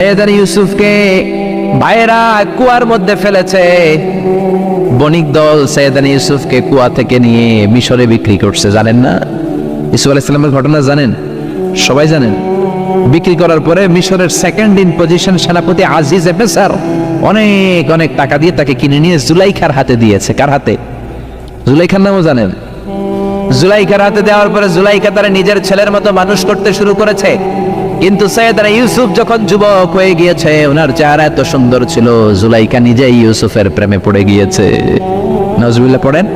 সৈয়দনা ইউসুফকে ভাইয়েরা কুয়ার মধ্যে ফেলেছে। বণিক দল সৈয়দনা ইউসুফকে কুয়া থেকে নিয়ে মিশরে বিক্রি করছে। জানেন না ইউসুফ আলাইহিস সালামের ঘটনা? জানেন, সবাই জানেন। বিক্রি করার পরে মিশরের সেকেন্ড ইন পজিশন সেনাপতি আজিজ এফেসার অনেক অনেক টাকা দিয়ে তাকে কিনে নিয়ে জুলাইখার হাতে দিয়েছে। কার হাতে? জুলাইখার নামও জানেন? জুলাইখার হাতে দেওয়ার পরে জুলাইখা তারা নিজের ছেলের মতো মানুষ করতে শুরু করেছে। কিন্তু সৈয়দনা ইউসুফ যখন যুবক হয়ে গিয়েছে, ওনার চেহারা এত সুন্দর ছিল, জুলাইখা নিজেই ইউসুফের প্রেমে পড়ে গিয়েছে। নাউজুবিল্লাহ পড়েন।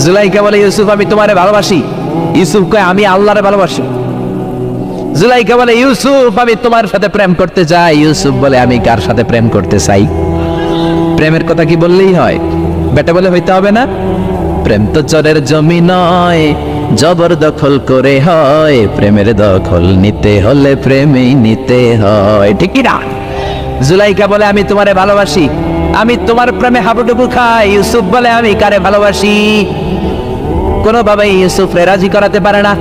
জুলাইখা বলে, ইউসুফ আমি তোমারে ভালোবাসি। ইউসুফ কয়, আমি আল্লাহরে ভালোবাসি। জুলাইখা বলে, ইউসুফ আমি তোমার সাথে প্রেম করতে চাই। ইউসুফ বলে, আমি কার সাথে প্রেম করতে চাই? প্রেমের কথা কি বললেই হয়? বেটা বলে হইতে হবে না? প্রেম তো চরের জমি নয়, জবরদখল করে হয়। প্রেমের দখল নিতে হলে প্রেমেই নিতে হয়, ঠিক কি না? জুলাইখা বলে, আমি তোমারে ভালোবাসি, আমি তোমার প্রেমে হাবুডুবু খাই। ইউসুফ বলে, আমি কারে ভালোবাসি? কোনোভাবেই ইউসুফরে রাজি করাতে পারে না।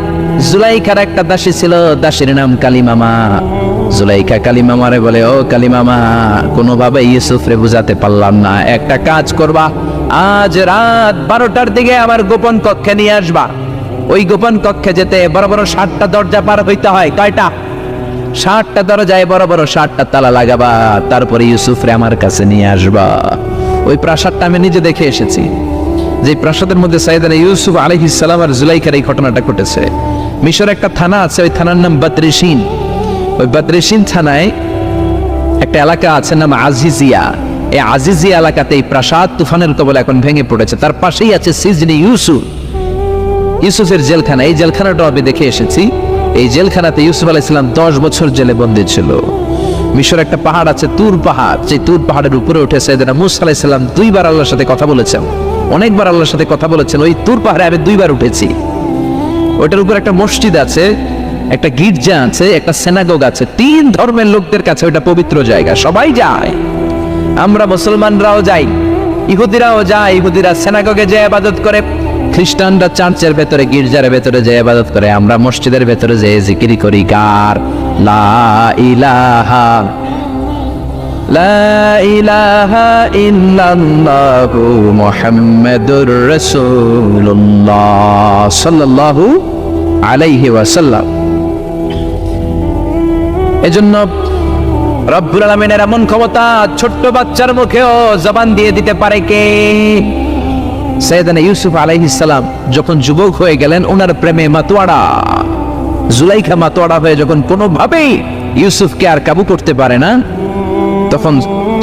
জুলাইখার একটা দাসী ছিল, দাসীর নাম কালিমামা। জুলাইখা কালিমামারে বলে, ও কালিমামা, কোনোভাবে ইউসুফরে বুঝাতে পারলাম না। একটা কাজ করবা, আজ রাত 12টার দিকে আমার গোপন কক্ষে নিয়ে আসবা। ওই গোপন কক্ষে যেতে বড় বড় 7টা দরজা পার হইতে হয়। কয়টা? 7টা দরজায় বড় বড় 7টা তালা লাগাবা। তারপরে ইউসুফরে আমার কাছে নিয়ে আসবা। ওই প্রাসাদটা আমি নিজে দেখে এসেছি, যে প্রাসাদের মধ্যে সৈয়দনা ইউসুফ আলাইহিস সালাম আর জুলাইখার এই ঘটনাটা ঘটেছে। মিশরে একটা থানা আছে, ওই থানার নাম বদরেশিন। ওই বদরেশিন থানায় একটা এলাকা আছে নাম আজিজিয়া। এই আজিজিয়া এলাকাতে এই প্রাসাদ তুফানের কবলে এখন ভেঙে পড়েছে। তার পাশেই আছে সিজনি ইউসুফ, ইউসুফের জেলখানা। এই জেলখানাটাও আমি দেখে এসেছি। এই জেলখানাতে ইউসুফ আলাইহিস সালাম 10 বছর জেলে বন্দী ছিল। মিশর একটা পাহাড় আছে, তুর পাহাড়। সেই তুর পাহাড়ের উপরে উঠে সৈয়দনা মূসা আলাইহিস সালাম 2বার আল্লাহর সাথে কথা বলেছেন। অনেকবার আল্লাহর সাথে কথা বলেছেন। ওই তুর পাহাড়ে আমি 2বার উঠেছি। ওইটার উপর একটা মসজিদ আছে, একটা গির্জা আছে, একটা সিনাগোগ আছে। 3 ধর্মের লোকদের কাছে ওইটা পবিত্র জায়গা, সবাই যায়। আমরা মুসলমানরাও যাই, ইহুদিরাও যায়। ইহুদিরা সিনাগোগে যে ইবাদত করে, খ্রিস্টানরা চার্চের ভেতরে, গির্জার ভেতরে যে ইবাদত করে, আমরা মসজিদের ভেতরে যে জিকির করি। কার? লা ইলাহা লা ইলাহা ইল্লাল্লাহু মুহাম্মাদুর রাসূলুল্লাহ সাল্লাল্লাহু আলাইহি ওয়াসাল্লাম। এজন্য রব্বুল আলামিনের এমন ক্ষমতা, ছোট্ট বাচ্চার মুখেও জবান দিয়ে দিতে পারে কে? সৈয়দনা ইউসুফ আলাইহিস সালাম যখন যুবক হয়ে গেলেন, ওনার প্রেমে মাতোয়ারা। জুলাইখা মাতোয়ারা হয়ে যখন কোনোভাবেই ইউসুফকে আর কাবু করতে পারে না, তখন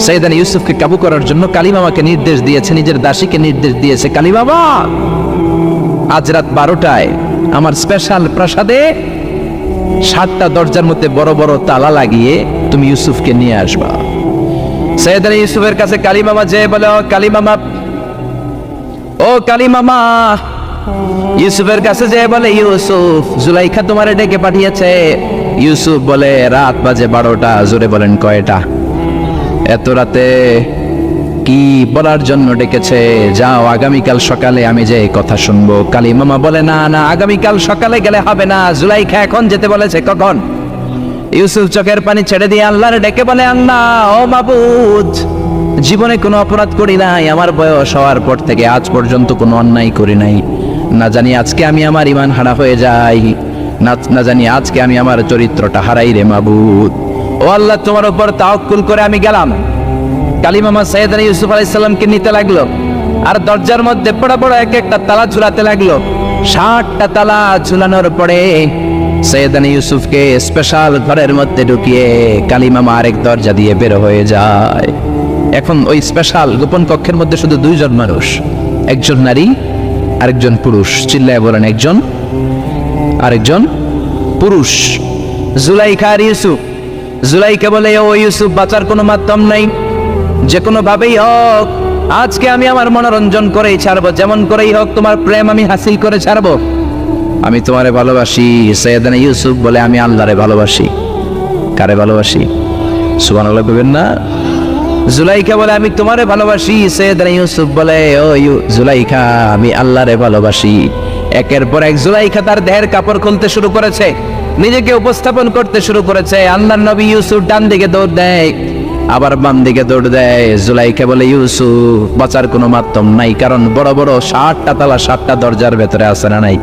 সৈয়দনা ইউসুফকে কাবু করার জন্য কালিমামাকে নির্দেশ দিয়েছে, নিজের দাসীকে নির্দেশ দিয়েছে, কালিমামা আজ রাত 12টায় আমার স্পেশাল প্রাসাদে 7টা দরজার মধ্যে বড় বড় তালা লাগিয়ে তুমি ইউসুফকে নিয়ে আসবা। সৈয়দনা ইউসুফের কাছে কালিমামা যেয়ে বলে, ও কালিমামা, ও কালিমামা। ইউসুফের কাছে যেয়ে বলে, ইউসুফ, জুলাইখা তোমারে ডেকে পাঠিয়েছে। ইউসুফ বলে, রাত বাজে 12টা। জোরে বলেন, কয়টা? এত রাতে কি বলার জন্য ডেকেছে? যাও, আগামীকাল সকালে আমি যে কথা শুনবো। কালিমামা বলে, না না, আগামীকাল সকালে গেলে হবে না। জুলাইখা এখন যেতে বলেছে। কখন? ইউসুফ চোখের পানি ছেড়ে দিয়ে আল্লাহর ডেকে বলে, আল্লাহ, ও মাবুদ, জীবনে কোনো অপরাধ করি নাই। আমার বয়স হওয়ার পর থেকে আজ পর্যন্ত কোনো অন্যায় করি নাই। না জানি আজকে আমি আমার ঈমান হারা হয়ে যাই, না জানি আজকে আমি আমার চরিত্রটা হারাই রে মাবুদ। ও আল্লাহ, তোমার উপর তাওয়াক্কুল করে আমি গেলাম। কালিমামা সৈয়দনা ইউসুফ আলাইহিস সালামকে নিতে লাগলো, আর দরজার মধ্যে বড় বড় এক একটা তালা ঝুলাতে লাগলো। 7টা তালা ঝুলানোর পরে সৈয়দনা ইউসুফকে স্পেশাল ঘরের মধ্যে ঢুকিয়ে কালিমামা আরেক দরজা দিয়ে বের হয়ে যায়। এখন ওই স্পেশাল গোপন কক্ষের মধ্যে শুধু 2 জন মানুষ, একজন নারী আরেকজন পুরুষ। চিল্লায় বলেন, একজন আরেকজন পুরুষ। জুলাইখা আর ইউসুফ। জুলাইখা বলে, ও ইউসুফ, বাঁচার কোনো মাধ্যম নাই, যে কোনো ভাবেই হোক আজকে আমি আমার মনোরঞ্জন করেই ছাড়বো, যেমন করেই হোক তোমার প্রেম আমি হাসিল করে ছাড়বো। আমি তোমারে ভালোবাসি। সৈয়দনা ইউসুফ বলে, আমি আল্লাহরে ভালোবাসি। কারে ভালোবাসি? সুবহানাল্লাহ বলবেন না? জুলাইখা বলে, আমি তোমারে ভালোবাসি। সৈয়দনা ইউসুফ বলে, ও জুলাইখা, আমি আল্লাহরে ভালোবাসি। একের পর এক জুলাইখা তার দেহের কাপড় খুলতে শুরু করেছে। নিজেকে উপস্থাপন করতে শুরু করেছে। আল্লাহর নবী ইউসুফ ডান দিকে দৌড় দেয়, আবার বাম দিকে দৌড় দেয়। জুলাইখা বলে, ইউসুফ বাঁচার কোনো মাধ্যম নাই, কারণ বড় বড় 60টা তালা 60টা দরজার ভেতরে আছে না নাই?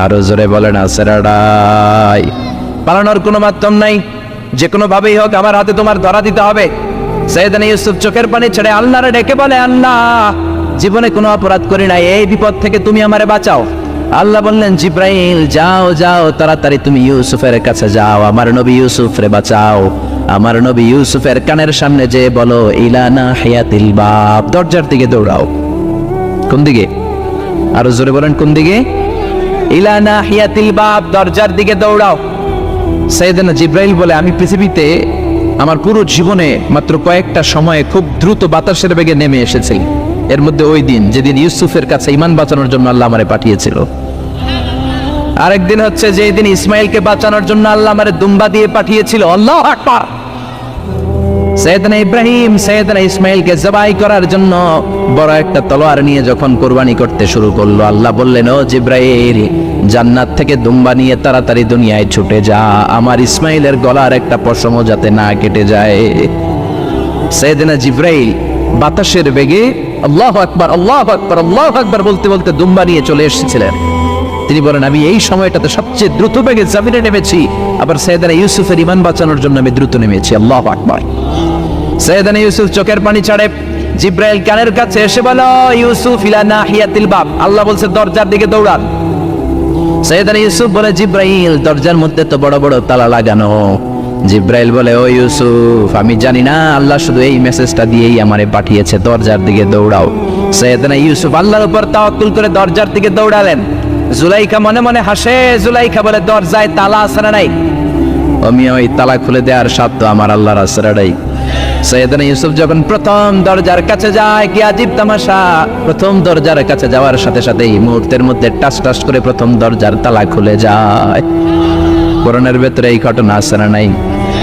আরো জোরে বলেন, আছে রাডাই। পালানোর কোনো মাধ্যম নাই, যে কোনো ভাবেই হোক আমার হাতে তোমার ধরা দিতে হবে। সাইয়েদনা ইউসুফ চোখের পানি ছেড়ে আল্লাহরে ডেকে বলে, আল্লাহ জীবনে কোনো অপরাধ করি নাই, এই বিপদ থেকে তুমি আমারে বাঁচাও। আল্লাহ বললেন, জিব্রাইল যাও যাও তাড়াতাড়ি তুমি ইউসুফের কাছে যাও, আমার নবী ইউসুফরে বাঁচাও। আমার নবী ইউসুফের কানের সামনে যে বলো, ইলানা হিয়াতিল বাব, দরজার দিকে দৌড়াও। কোন দিকে? আরো জোরে বলেন, কোন দিকে? ইলানা হিয়াতিল বাব, দরজার দিকে দৌড়াও। সাইয়েদনা জিব্রাইল বলে, আমি পৃথিবীতে আমার পুরো জীবনে মাত্র কয়েকটা সময়ে খুব দ্রুত বাতাসের বেগে নেমে এসেছি, এর মধ্যে ওই দিন যেদিন ইউসুফের কাছে ঈমান বাঁচানোর জন্য আল্লাহ আমারে পাঠিয়েছিল। আরেকদিন হচ্ছে যে দিন ইসমাইলকে বাঁচানোর জন্য আল্লাহ আমারে দুম্বা দিয়ে পাঠিয়েছিল। আল্লাহু আকবার। সাইয়েদনা ইব্রাহিম সাইয়েদনা ইসমাইলকে জবাই করার জন্য বড় একটা তলোয়ার নিয়ে যখন কুরবানি করতে শুরু করলো, আল্লাহ বললেন, ও জিব্রাইল জান্নাত থেকে দুম্বা নিয়ে তাড়াতাড়ি দুনিয়ায় ছুটে যা, আমার ইসমাইলের গলার একটা পশমও যাতে না কেটে যায়। সাইয়েদনা জিব্রাইল বাতাসের বেগে আল্লাহু আকবার আল্লাহু আকবার আল্লাহু আকবার বলতে বলতে দুম্বা নিয়ে চলে এসেছিলেন। তিনি বলেন, আমি এই সময়টাতে সবচেয়ে দ্রুত বেগে জমিনে নেমেছি, আবার সাইয়েদনা ইউসুফের ঈমান বাঁচানোর জন্য আমি দ্রুত নেমেছি। আল্লাহু আকবার। সাইয়েদনা ইউসুফ চোখের পানি ছাড়ে জিব্রাইল কানের কাছে এসে বলো, ইউসুফ ইলা নাহিয়াতিল বাব, আল্লাহ বলছে দরজার দিকে দৌড়ান। সাইয়েদনা ইউসুফ বলে, জিব্রাইল দরজার মধ্যে তো বড় বড় তালা লাগানো। জিব্রাইল বলে, ও ইউসুফ আমি জানি না, আল্লাহ শুধু এই মেসেজটা দিয়েই আমারে পাঠিয়েছে, দরজার দিকে দৌড়াও। সাইয়েদনা ইউসুফ আল্লাহর উপর তাওয়াক্কুল করে দরজার দিকে দৌড়ালেন। জুলাইখা মনে মনে হাসে। জুলাইখা বলে, দরজায় তালা আছে না নাই? আমি ওই তালা খুলে দেওয়ার সাধ্য আমার আল্লাহর আছে না নাই? সাইয়েদনা ইউসুফ যখন প্রথম দরজার কাছে যায়, কি আজীব তামাশা, প্রথম দরজার কাছে যাওয়ার সাথে সাথেই মুহূর্তের মধ্যে টাস টাস করে প্রথম দরজার তালা খুলে যায়। কোরআনের ভেতরে এই ঘটনা আছে না নাই?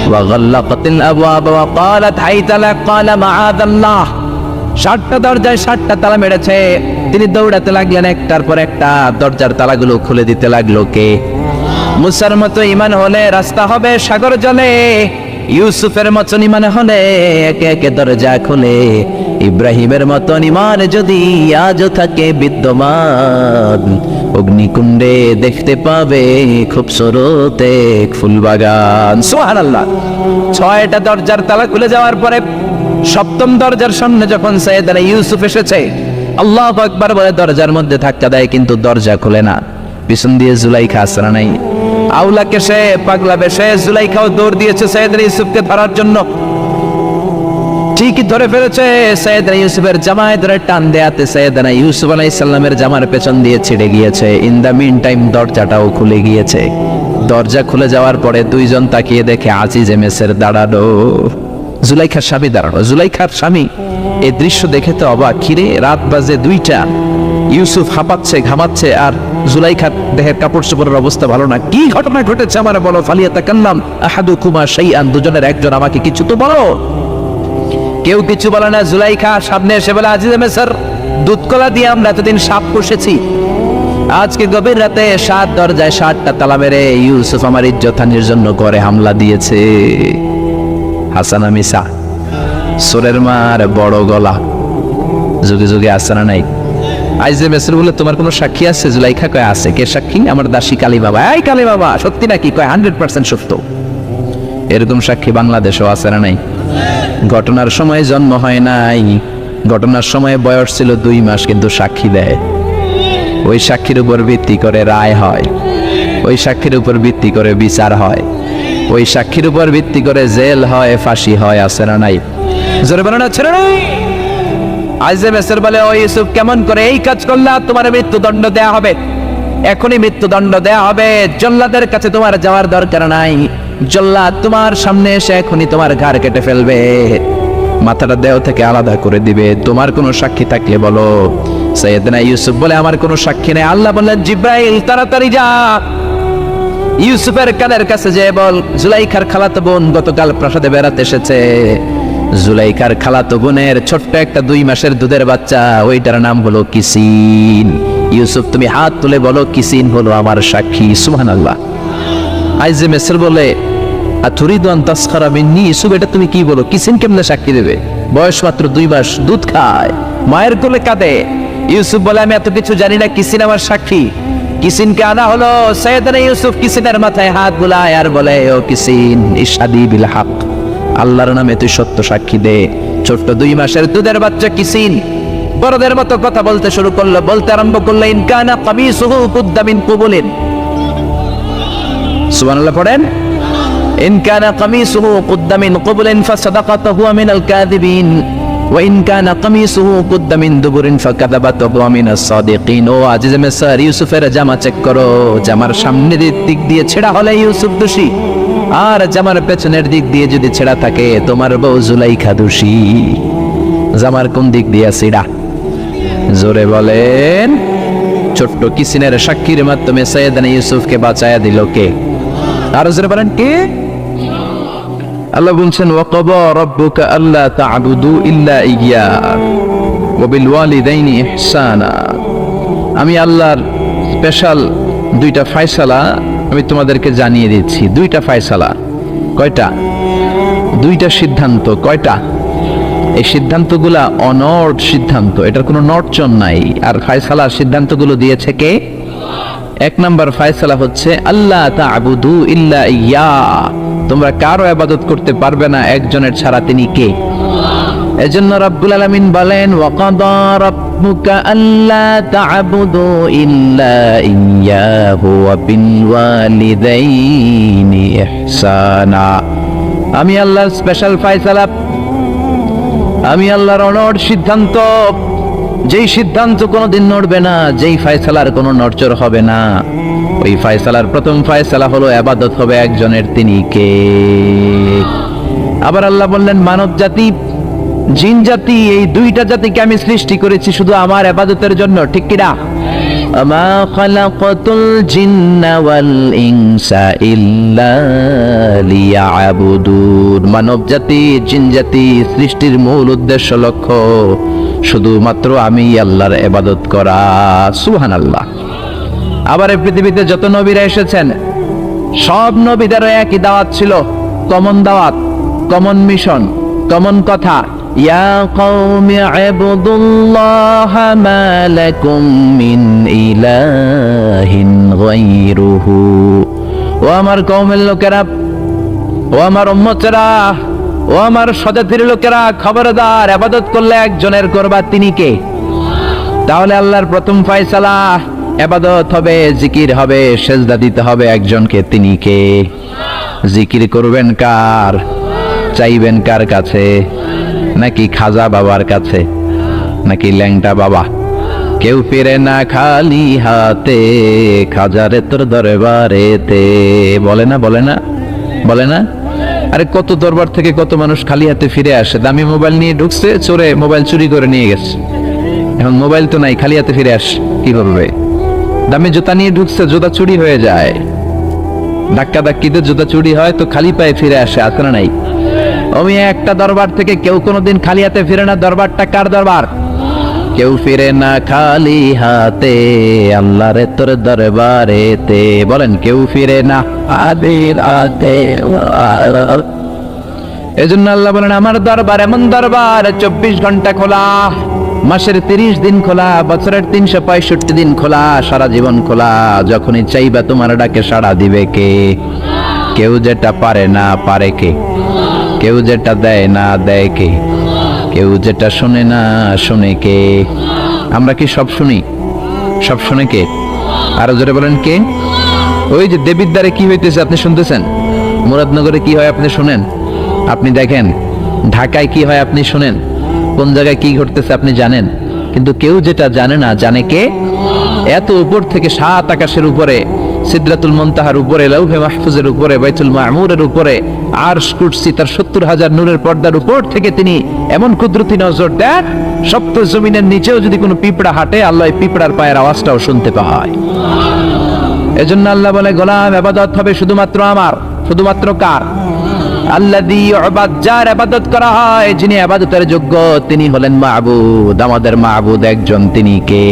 ওয়া গাল্লাকাতিল আবওয়াব ওয়া ক্বালাত হাইতা লাক ক্বালা মাআদাল্লাহ। 60টা দরজায় 60টা তালা মেরেছে। তিনি দৌড়াতে লাগলেন, একটার পর একটা দরজার তালাগুলো খুলে দিতে লাগলো। কে? মুসার মতো ঈমান হলে রাস্তা হবে সাগর জলে, ইউসুফের মতন ঈমান হলে একে একে দরজা খুলে। ইব্রাহিমের মতন ঈমান যদি আজও থাকে বিদ্যমান, অগ্নিকুণ্ডে দেখতে পাবে খুবসুরত এক ফুলবাগান। সুবহানাল্লাহ। 6টা দরজার তালা খুলে যাওয়ার পরে 7ম দরজার সামনে যখন সাইয়েদনা ইউসুফ এসেছে, আল্লাহু আকবার বলে দরজার মধ্যে ধাক্কা দেয়, কিন্তু দরজা খুলে না। পিছন দিয়ে জুলাইখা আসরা নাই, আউলা কেশে পাগলা বেশে জুলাইখাও দৌড় দিয়েছে সাইয়েদনা ইউসুফকে ধরার জন্য। ঠিকই ধরে ফেলেছে। সাইয়েদনা ইউসুফের জামায় ধরে টান দেয়াতে সাইয়েদনা ইউসুফ আলাইহিস সালামের জামার পেছন দিয়ে ছিঁড়ে গিয়েছে। ইন দা মিন টাইম দরজাটাও খুলে গিয়েছে। দরজা খুলে যাওয়ার পরে দুইজন তাকিয়ে দেখে আজিজে মেসের দাঁড়ানো, জুলাইখার স্বামী দাঁড়ানো। জুলাইখার স্বামী এই দৃশ্য দেখে তো অবাক। খিরে রাত বাজে 2টা, ইউসুফ হাঁপাচ্ছে ঘামাচ্ছে, আর জুলাইখার দেহের কাপড় চোপড়ের অবস্থা ভালো না। কি ঘটনা ঘটেছে আমার বলো। ফালিয়াতাকাল্লাম আহাদুকুমা শাইআন, দুজনের একজন আমাকে কিছু তো বলো। কেউ কিছু বলে না। জুলাইখা সামনে এসে বলে, আজিজে মেসর দুধকলা দিয়ে আমরা এতদিন সাপ পুষেছি, আজকে গভীর রাতে 7 দরজায় 7টা তালা মেরে ইউসুফ আমার ইজ্জতহানির জন্য ঘরে হামলা দিয়েছে। হাসানা মিসা, সোরের মার বড় গলা, যুগে যুগে আছে না নাই? আইজে মেসর বলে, তোমার কোনো সাক্ষী আছে? জুলাইখা কয়, আছে। কে সাক্ষী? আমার দাসী কালী বাবা। এই কালী বাবা, সত্যি নাকি? কয় 100% সত্য। এরকম সাক্ষী বাংলাদেশেও আছে না নাই? ঘটনার সময় জন্ম হয় নাই, ঘটনার সময় বয়স ছিল 2 মাস, কিন্তু সাক্ষী দেয়। ওই সাক্ষীর উপর ভিত্তি করে রায় হয়, ওই সাক্ষীর উপর ভিত্তি করে বিচার হয়, ওই সাক্ষীর উপর ভিত্তি করে জেল হয়, ফাঁসি হয়। আছে না নাই? জোরে বলো না, ছেড়ে নাই। আইজে মেসর বলে, ও ইউসুফ কেমন করে এই কাজ করলা? তোমার মৃত্যুদণ্ড দেয়া হবে, এখনই মৃত্যুদণ্ড দেয়া হবে। জল্লাদের কাছে তোমার যাওয়ার দরকার নাই, জল্লাদ তোমার সামনে এসে এখনই তোমার ঘাড় কেটে ফেলবে, মাথাটা দেহ থেকে আলাদা করে দিবে। তোমার কোনো সাক্ষী থাকলে বলো। সাইয়েদনা ইউসুফ বলে, আমার কোনো সাক্ষী নেই। আল্লাহ বললেন, জিব্রাইল তাড়াতাড়ি যা, ইউসুফের কানের কাছে যে বল, জুলাইখার খালাতো বোন গতকাল প্রাসাদে বেড়াতে এসেছে। জুলাইখার খালাতো বোনের ছোট্ট একটা 2 মাসের দুধের বাচ্চা, ওইটার নাম হলো কিসিন। ইউসুফ তুমি হাত তুলে বলো, কিসিন হলো আমার সাক্ষী। সুবহানাল্লাহ। আইজে মেসেল বলে আতুরিদু আন তাসখারা মিন্নি, ইউসুফ এটা তুমি কি বলো? কিসিন কেমনে সাক্ষী দেবে? বয়স মাত্র 2 মাস, দুধ খায়, মায়ের কোলে কাঁদে। ইউসুফ বলে আমি এত কিছু জানি না, কিসিন আমার সাক্ষী। কিসিনকে আনা হলো, সাইয়েদনা ইউসুফ কিসিনের মাথায় হাত বুলায় আর বলে, ও কিসিন ইশহাদি বিল হক, আল্লাহর নামে তুই সত্য সাক্ষী দে। ছোট্ট 2 মাসের দুধের বাচ্চা কিসিন বড়দের মতো কথা বলতে শুরু করলো, বলতে আরম্ভ করলো, ইন কানা কামিসুহু কুদ্দা মিন কুবুলিন। সুবহানাল্লাহ পড়েন। ইন কানা কামিসুহু কুদ্দা মিন কুবুলিন ফাসাদাকাত হুয়া মিনাল কাযিবিন ওয়া ইন কানা কামিসুহু কুদ্দা মিন দুবুরিন ফাকাযাবাত হুয়া মিনাস সাদিকিন। ও আজিজে মিসর, ইউসুফের জামা চেক করো, জামার সামনের দিক দিয়ে ছেঁড়া হলে ইউসুফ দোষী, আর জামার পেছনের দিক দিয়ে যদি ছেঁড়া থাকে তোমার বউ জুলাইখা দোষী। জামার কোন দিক দিয়ে ছেঁড়া? জোরে বলেন। ছোট্ট কিসিনের সাক্ষীর মাধ্যমে সাইয়েদনা ইউসুফকে বাঁচায়া দিল কে? আর জোরে বলেন কে? আল্লাহ বলছেন, ওয়াকাদা রাব্বুকা আল্লা তা'বুদু ইল্লা ইয়্যাহু ওয়া বিল ওয়ালিদাইনি ইহসানা। আমি আল্লাহর স্পেশাল 2টা ফয়সালা আমি তোমাদেরকে জানিয়ে দিচ্ছি। 2টা ফয়সালা। কয়টা? 2টা সিদ্ধান্ত। কয়টা? এই সিদ্ধান্তগুলা অনড় সিদ্ধান্ত, এটার কোনো নড়চড় নাই। আর ফয়সালার সিদ্ধান্তগুলো দিয়েছে কে? 1 নাম্বার ফয়সালা হচ্ছে আল্লাহ তা'বুদু ইল্লা ইয়্যাহু, তোমরা কারো ইবাদত করতে পারবে না একজনের ছাড়া, তিনি কে? এজন্য রব্বুল আলামিন বলেন, ওয়াকাদা রাব্বুকা আল্লা তা'বুদু ইল্লা ইয়্যাহু ওয়া বিল ওয়ালিদাইনি ইহসানা। আমি আল্লাহর স্পেশাল ফয়সালা, আমি আল্লাহর অনড় সিদ্ধান্ত, যেই সিদ্ধান্ত কোনোদিন নড়বে না, যেই ফয়সালার কোনো নড়চড় হবে না, ওই ফয়সালার প্রথম ফয়সালা হলো ইবাদত হবে একজনের, তিনি কে? আবার আল্লাহ বললেন, মানব জাতি, জিন জাতি, এই 2টা জাতিকে আমি সৃষ্টি করেছি শুধু আমার ইবাদতের জন্য, ঠিক কি না? আমা খালাকাতুল জিন্না ওয়াল ইনসা ইল্লা লিয়াবুদুন। মানব জাতি, জিন জাতি সৃষ্টির মূল উদ্দেশ্য, লক্ষ্য শুধুমাত্র আমি আল্লাহর ইবাদত করা। সুবহানাল্লাহ। আবার এই পৃথিবীতে যত নবীরা এসেছেন, সব নবীদের একই দাওয়াত ছিল, কমন দাওয়াত, কমন মিশন, কমন কথা, ইয়া কওমি ইবুদুল্লাহা মা লাকুম মিন ইলাহিন গায়রুহু। ও আমার কওমের লোকেরা, ও আমার উম্মতেরা, ও আমার স্বজাতির লোকেরা, খবরদার, ইবাদত করলে একজনের করবা, তিনি কে? তাহলে আল্লাহর প্রথম ফয়সালা, ইবাদত হবে, জিকির হবে, সেজদা দিতে হবে একজনকে, তিনি কে? জিকির করবেন কার? চাইবেন কার কাছে? নাকি খাজা বাবার কাছে, নাকি ল্যাংটা বাবা? কেউ ফিরে না খালি হাতে, খাজারে তোর দরবারেতে। বলে না, বলে না, বলে না? আরে কত দরবার থেকে কত মানুষ খালি হাতে ফিরে আসে। দামি মোবাইল নিয়ে ঢুকছে, চোরে মোবাইল চুরি করে নিয়ে গেছে, এখন মোবাইল তো নাই, খালি হাতে ফিরে আসে, কি করবে? দামি জুতা নিয়ে ঢুকছে, জুতা চুরি হয়ে যায়, ধাক্কা ধাক্কিতে জুতা চুরি হয়, তো খালি পায়ে ফিরে আসে, আছে না নাই? আমি একটা দরবার থেকে কেউ কোনোদিন খালি হাতে ফিরে না। দরবারটা কার দরবার? কেউ ফিরে না খালি হাতে, আল্লাহরে তোর দরবারেতে। বলেন, কেউ ফিরে না খালি হাতে। এজন্য আল্লাহ বলেন, আমার দরবার এমন দরবার 24 ঘন্টা খোলা, মাসের 30 দিন খোলা, বছরের 365 দিন খোলা, সারা জীবন খোলা। যখনই চাইবা তোমার ডাকে সাড়া দিবে কে? কেউ যেটা পারে না পারে কে? কেউ যেটা দেয় না দেয় কে? কেউ যেটা শোনে না শোনে কে? আমরা কি সব শুনি? সব শুনে কে? আরো জোরে বলেন কে? ওই যে দেবিদ্বারে কি হইতেছে আপনি শুনতেছেন, মুরাদনগরে কি হয় আপনি শুনেন, আপনি দেখেন, ঢাকায় কি হয় আপনি শুনেন, কোন জায়গায় কি ঘটতেছে আপনি জানেন, কিন্তু কেউ যেটা জানে না জানে কে? এত উপর থেকে 7 আকাশের উপরে, সিদরাতুল মুনতাহার উপরে, লাউহে মাহফুজের উপরে, বাইতুল মামুরের উপরে, আরশ কুরসি তার 70,000 নূরের পর্দার উপর থেকে তিনি এমন কুদরতি নজর দেন, সপ্ত জমিনের নিচেও যদি কোনো পিঁপড়া হাঁটে, আল্লাহ পিঁপড়ার পায়ের আওয়াজটাও শুনতে পায়। এজন্য আল্লাহ বলে, গোলাম ইবাদত হবে শুধুমাত্র আমার। শুধুমাত্র কার? আল্লাযী ইউবাদ, যার ইবাদত করা হয়, যিনি ইবাদতের যোগ্য, তিনি হলেন মাবুদ। আমাদের মাবুদ একজন, তিনি কে?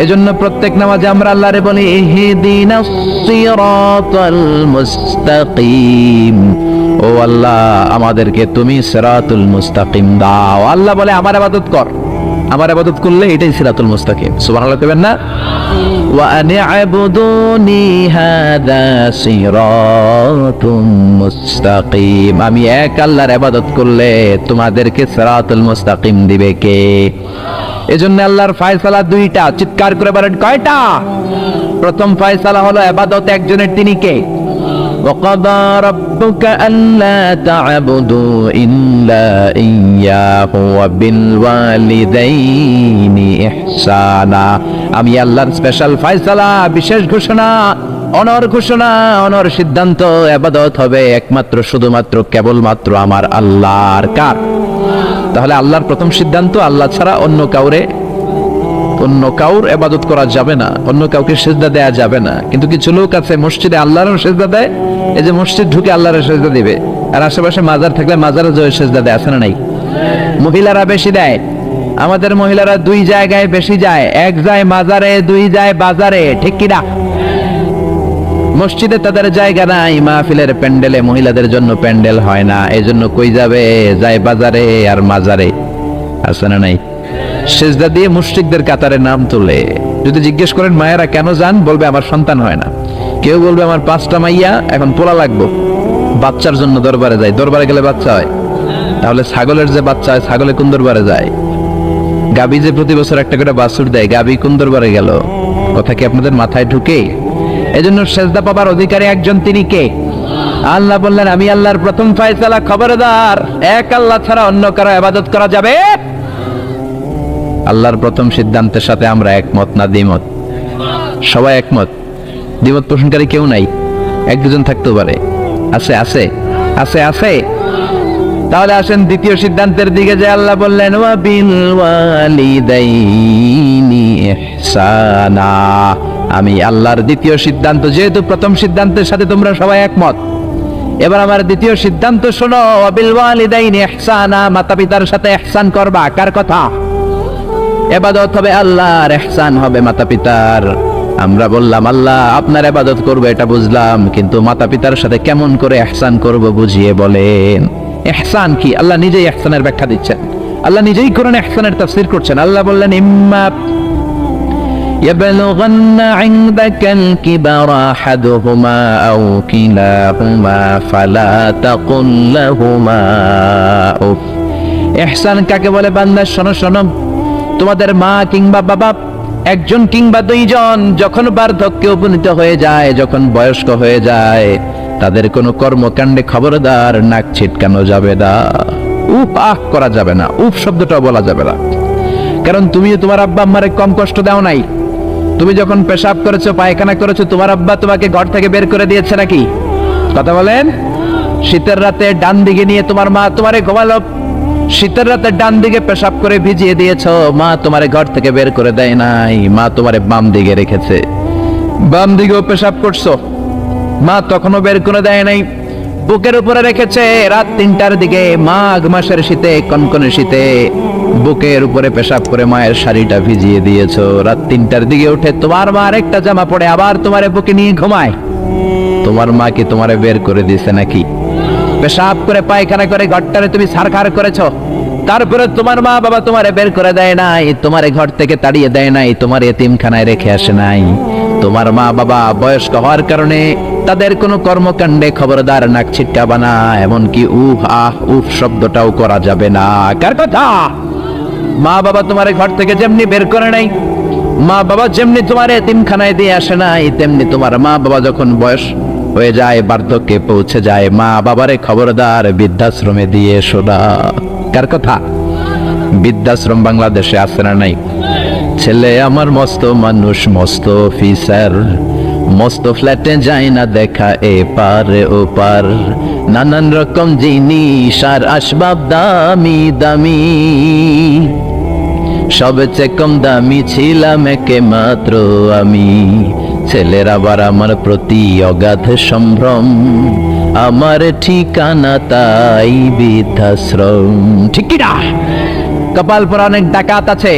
এজন্য প্রত্যেক নামাজে আমরা আল্লাহরে বলি ইহদিনাস সিরাতাল মুস্তাকিম, ও আল্লাহ আমাদেরকে তুমি সিরাতুল মুস্তাকিম দাও। আল্লাহ বলে আমার ইবাদত কর, আমার ইবাদত করলে এটাই সিরাতুল মুস্তাকিম। সুবহানাল্লাহ কইবেন না? ওয়া আনি'বুদুনি হাদা সিরাতুম মুস্তাকিম, আমি এক আল্লাহর ইবাদত করলে তোমাদেরকে সিরাতুল মুস্তাকিম দিবে কে? এজন্য আল্লাহর ফয়সালা দুইটা, চিৎকার করে বলেন কয়টা? প্রথম ফয়সালা হলো ইবাদত একজনের, তিনি কে? وَقَضَى رَبُّكَ أَلَّا تَعْبُدُوا إِلَّا إِيَّاهُ وَبِالْوَالِدَيْنِ إِحْسَانًا, আমি আল্লাহর স্পেশাল ফয়সালা, বিশেষ ঘোষণা, অনর ঘোষণা, অনর সিদ্ধান্ত, ইবাদত হবে একমাত্র শুধুমাত্র কেবলমাত্র আমার আল্লাহর। কার? তাহলে আল্লাহর প্রথম সিদ্ধান্ত, আল্লাহ ছাড়া অন্য কাউর ইবাদত করা যাবে না, অন্য কাউকে সিজদা দেয়া যাবে না। কিন্তু কিছু লোক আছে মসজিদে আল্লাহরও সিজদা দেয়, এই যে মসজিদ ঢুকে আল্লাহর সিজদা দিবে, আর আশেপাশে মাজার থাকলে মাজারে যে সিজদা দেয়, আছে না নাই? মহিলারা বেশি দেয়, আমাদের মহিলারা দুই জায়গায় বেশি যায়, এক যায় মাজারে, দুই যায় বাজারে, ঠিক কিনা? মসজিদে তাদের জায়গা নাই, মাহফিলের প্যান্ডেলে মহিলাদের জন্য প্যান্ডেল হয় না, এজন্য কই যাবে? যায় বাজারে আর মাজারে, আছে না নাই? সিজদা দিয়ে মুশরিকদের কাতারে নাম তোলে। যদি জিজ্ঞেস করেন মায়েরা কেন যান, বলবে আমার সন্তান হয় না। কেউ বলবে আমার 5টা মাইয়া, এখন পোলা লাগবো, বাচ্চার জন্য দরবারে যায়। দরবারে গেলে বাচ্চা হয়, তাহলে ছাগলের যে বাচ্চা হয়, ছাগলে কোন দরবারে যায়? গাবি যে প্রতি বছর একটা করে বাছুর দেয়, গাবি কোন দরবারে গেল? কথা কি আপনাদের মাথায় ঢুকে? এজন্য সিজদা পাবার অধিকারী একজন, তিনি কে? আল্লাহ বললেন আমি আল্লাহর প্রথম ফয়সালা, খবরদার এক আল্লাহ ছাড়া অন্য কারো ইবাদত করা যাবে। আল্লাহর প্রথম সিদ্ধান্তের সাথে আমরা একমত না দ্বিমত? সবাই একমত, দ্বিমত পোষণকারী কেউ নাই? এক দুজন থাকতেও পারে, আছে আছে আছে আছে। তাহলে আসেন দ্বিতীয় সিদ্ধান্তের দিকে, যে আল্লাহ বললেন ওয়া বিল ওয়ালিদাইনি ইহসানা, আমি আল্লাহর দ্বিতীয় সিদ্ধান্ত, যেহেতু প্রথম সিদ্ধান্তের সাথে তোমরা সবাই একমত, এবার আমার দ্বিতীয় সিদ্ধান্ত শোনো, ওয়া বিল ওয়ালিদাইনি ইহসানা, মাতা পিতার সাথে ইহসান করবা। কার কথা? ইবাদত হবে আল্লাহর, ইহসান হবে মাতা পিতার। আমরা বললাম আল্লাহ আপনার ইবাদত করব এটা বুঝলাম, কিন্তু মাতা পিতার সাথে কেমন করে ইহসান করব বুঝিয়ে বলেন। ইহসান কি? আল্লাহ নিজেই ইহসানের ব্যাখ্যা দিচ্ছেন, আল্লাহ নিজেই কোরআনে ইহসানের তাফসীর করছেন। আল্লাহ বললেন ইম্মা ইয়াবলুগান্না ইনদাকাল কিবারা আহাদুহুমা আও কিলাহুমা ফালা তাকুল লাহুমা উফ। ইহসান কাকে বলে? বান্দা শোনো শোনো, তোমাদের মা কিংবা বাবা, একজন কিংবা দুইজন যখন বার্ধক্যে উপনীত হয়ে যায়, যখন বয়স্ক হয়ে যায়, তাদের কোনো কর্মকাণ্ডে খবরদার নাক ছিটকানো যাবে না, উফ আহ করা যাবে না, উফ শব্দটাও বলা যাবে না। কারণ তুমিও তোমার আব্বা আম্মারে কম কষ্ট দাও নাই। তুমি যখন পেশাব করেছো, পায়খানা করেছো, তোমার আব্বা তোমাকে ঘর থেকে বের করে দিয়েছে নাকি? কথা বলেন। শীতের রাতে ডান দিকে নিয়ে তোমার মা তোমারে ঘুমালো, শীতের রাতে ডান দিকে পেশাব করে ভিজিয়ে দিয়েছো, মা তোমারে ঘর থেকে বের করে দেয় নাই, মা তোমারে বাম দিকে রেখেছে। বাম দিকেও পেশাব করছো, মা তখনও বের করে দেয় নাই, বুকের উপরে রেখেছে। রাত 3টার দিকে, মাঘ মাসের শীতে, কনকনে শীতে, বুকের উপরে পেশাব করে মায়ের শাড়িটা ভিজিয়ে দিয়েছো। রাত 3টার দিকে উঠে তোমার মা আরেকটা জামা পরে আবার তোমারে বুকে নিয়ে ঘুমায়। তোমার মা কি তোমারে বের করে দিয়েছে নাকি? পেশাব করে পায়খানা করে ঘরটারে তুমি সারখার করেছো, তারপরে তোমার মা বাবা তোমারে বের করে দেয় নাই, তোমারে ঘর থেকে তাড়িয়ে দেয় নাই, তোমার এতিমখানায় রেখে আসে নাই। তোমার মা বাবা বয়স্ক হওয়ার কারণে তাদের কোনো কর্মকাণ্ডে খবরদার নাক ছিটকাবা না, এমনকি উহ আহ উফ শব্দটাও করা যাবে না। কার কথা? মা বাবা তোমারে ঘর থেকে যেমনি বের করে নাই, মা বাবা যেমনি তোমার এতিমখানায় দিয়ে আসে নাই, তেমনি তোমার মা বাবা যখন বয়স হয়ে যায়, বার্ধক্যে পৌঁছে যায়, মা বাবারে খবরদার বৃদ্ধাশ্রমে দিয়ে এসো না। কার কথা? বৃদ্ধাশ্রম বাংলাদেশে আছে না নাই? ছেলে আমার মস্ত মানুষ, মস্ত অফিসার, মস্ত ফ্ল্যাটে যায় না দেখা এপার ওপার, নানান রকম জিনিস আর আসবাব দামি দামি, সবচেয়ে কম দামি ছিলাম একে মাত্র আমি। ছেলের আবার আমার প্রতি অগাধ সম্ভ্রম, আমার ঠিকানা তাই বৃদ্ধাশ্রম। ঠিক কি না? কপাল পরা অনেক ডাকাত আছে,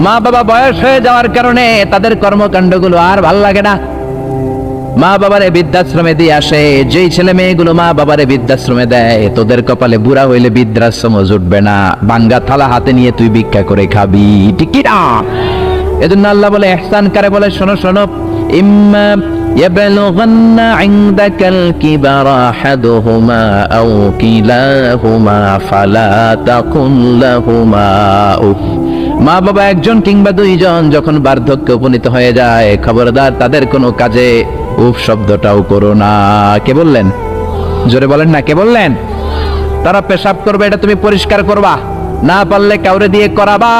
মা বাবা বয়স হয়ে যাওয়ার কারণে তাদের কর্মকাণ্ডগুলো আর ভাল লাগে না। মা বাবারে বৃদ্ধাশ্রমে দিয়ে আসে। যেই ছেলে মেয়েগুলো মা বাবারে বৃদ্ধাশ্রমে দেয়, তোদের কপালে বুড়া হইলে বৃদ্ধাশ্রম জুটবে না, ভাঙ্গা থালা হাতে নিয়ে তুই ভিক্ষা করে খাবি, ঠিক কি না? এজন্য আল্লাহ বলে ইহসান কারে বলে, শোনো শোনো, ইম্মা ইয়াবলুগান্না ইনদাকাল কিবারা আহাদুহুমা আও কিলাহুমা ফালা তাকুল লাহুমা উফ। মা বাবা একজন কিংবা দুইজন যখন বার্ধক্যে উপনীত হয়ে যায়, খবরদার তাদের কোনো কাজে উফ শব্দটাও করো না। কে বললেন? জোরে বলেন না, কে বললেন? তারা পেশাব করবে, এটা তুমি পরিষ্কার করবা, না পারলে কাউরে দিয়ে করাবা।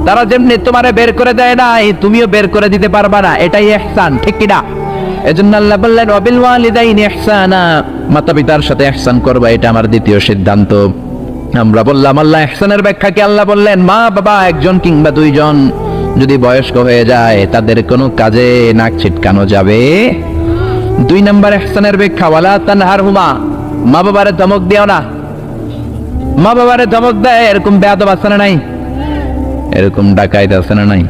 তারা যেমনি তোমারে বের করে দেয় নাই, তুমিও বের করে দিতে পারবা না, এটাই ইহসান, ঠিক কি না? এজন্য আল্লাহ বললেন ওয়াবিল ওয়ালিদাইনি ইহসানা, মাতা পিতার সাথে ইহসান করবা, এটা আমার দ্বিতীয় সিদ্ধান্ত। আমরা বললাম আল্লাহ ইহসানের ব্যাখ্যা কি? আল্লাহ বললেন মা বাবা একজন কিংবা দুইজন যদি বয়স্ক হয়ে যায়, তাদের কোনো কাজে নাক ছিটকানো যাবে। 2 নম্বর ইহসানের ব্যাখ্যা, ওয়ালা তানহারহুমা, মা বাবারে ধমক দিও না। মা বাবারে ধমক দেয় এরকম বেয়াদব আছে না নাই? এরকম ডাকাইত আছে না নাই?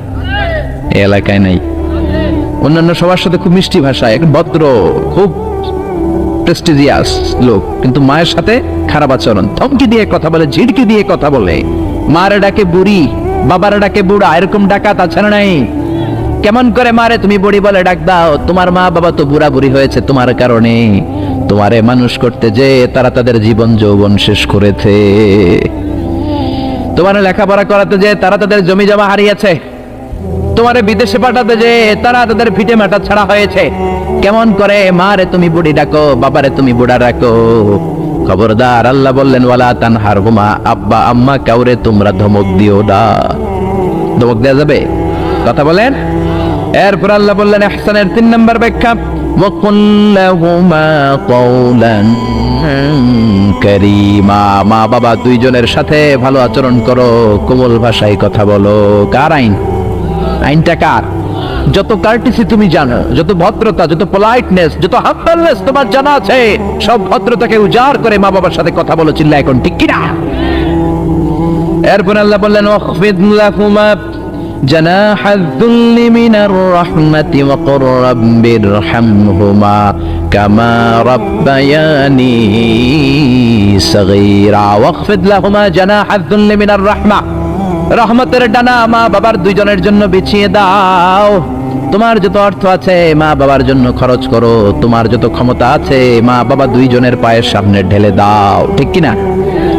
এই এলাকায় নাই? অন্যান্য সবার সাথে খুব মিষ্টি ভাষায়, ভদ্র, খুব প্রেস্টিজিয়াস লোক, কিন্তু মায়ের সাথে খারাপ আচরণ, ধমকি দিয়ে কথা বলে, ঝিড়কি দিয়ে কথা বলে, মারে ডাকে বুড়ি, বাবারে ডাকে বুড়া, এরকম ডাকাত আছে না নাই? কেমন করে মারে তুমি বুড়ি বলে ডাক দাও? তোমার মা বাবা তো বুড়া বুড়ি হয়েছে তোমার কারণে। তোমারে মানুষ করতে যে তারা তাদের জীবন যৌবন শেষ করেছে। তোমার লেখাপড়া করাতে যে তারা তাদের জমি জমা হারিয়েছে। তোমারে বিদেশে পাঠাতে যে তারা তাদের ভিটে মাটা ছাড়া হয়েছে। কেমন করে মারে তুমি বুড়ি ডাকো, বাবারে তুমি বুড়া ডাকো? খবরদার, আল্লাহ বললেন ওয়ালা তানহারহুমা, আব্বা আম্মা কাউরে তোমরা ধমক দিও না। ধমক দেয়া যাবে? কথা বলেন। এরপর আল্লাহ বললেন ইহসানের 3 নম্বর ব্যাখ্যা, ওয়াকুল লাহুমা কওলান কারীমা, মা বাবা দুইজনের সাথে ভালো আচরণ করো, কোমল ভাষায় কথা বলো। কার আইন? আইনটা কার? যত কার্টিসি তুমি জানো, যত ভদ্রতা, যত পোলাইটনেস, যত হাম্বলনেস তোমার জানা আছে, সব ভদ্রতাকে উজাড় করে মা বাবার সাথে কথা বলো, চিল্লা এখন, ঠিক কি না? এরপর আল্লাহ বললেন ওয়াখফিদ লাহুমা জানাহায যুল্লি মিনার রাহমাতি ওয়া কুর রাব্বিরহামহুমা কামা রাব্বায়ানি সাগীরা। ওয়াখফিদ লাহুমা জানাহায যুল্লি মিনার রাহমা, রহমতের ডানা মা বাবার দুইজনের জন্য বিছিয়ে দাও। তোমার যত অর্থ আছে মা বাবার জন্য খরচ করো, তোমার যত ক্ষমতা আছে মা বাবা দুইজনের পায়ের সামনে ঢেলে দাও, ঠিক কিনা?